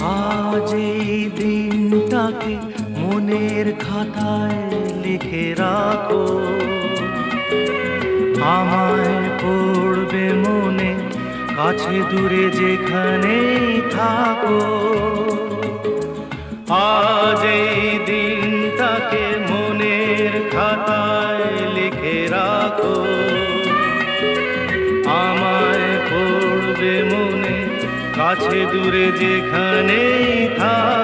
আজ এই দিনটাকে মনের খাতায় লিখে রাখো, আমায় পড়বে মনে, কাছে দূরে যেখানেই থাকো। আজ এই দিনটাকে মনের খাতায় লিখে রাখো, আমায় পড়বে মনে, কাছে দূরে যেখানেই থাকো।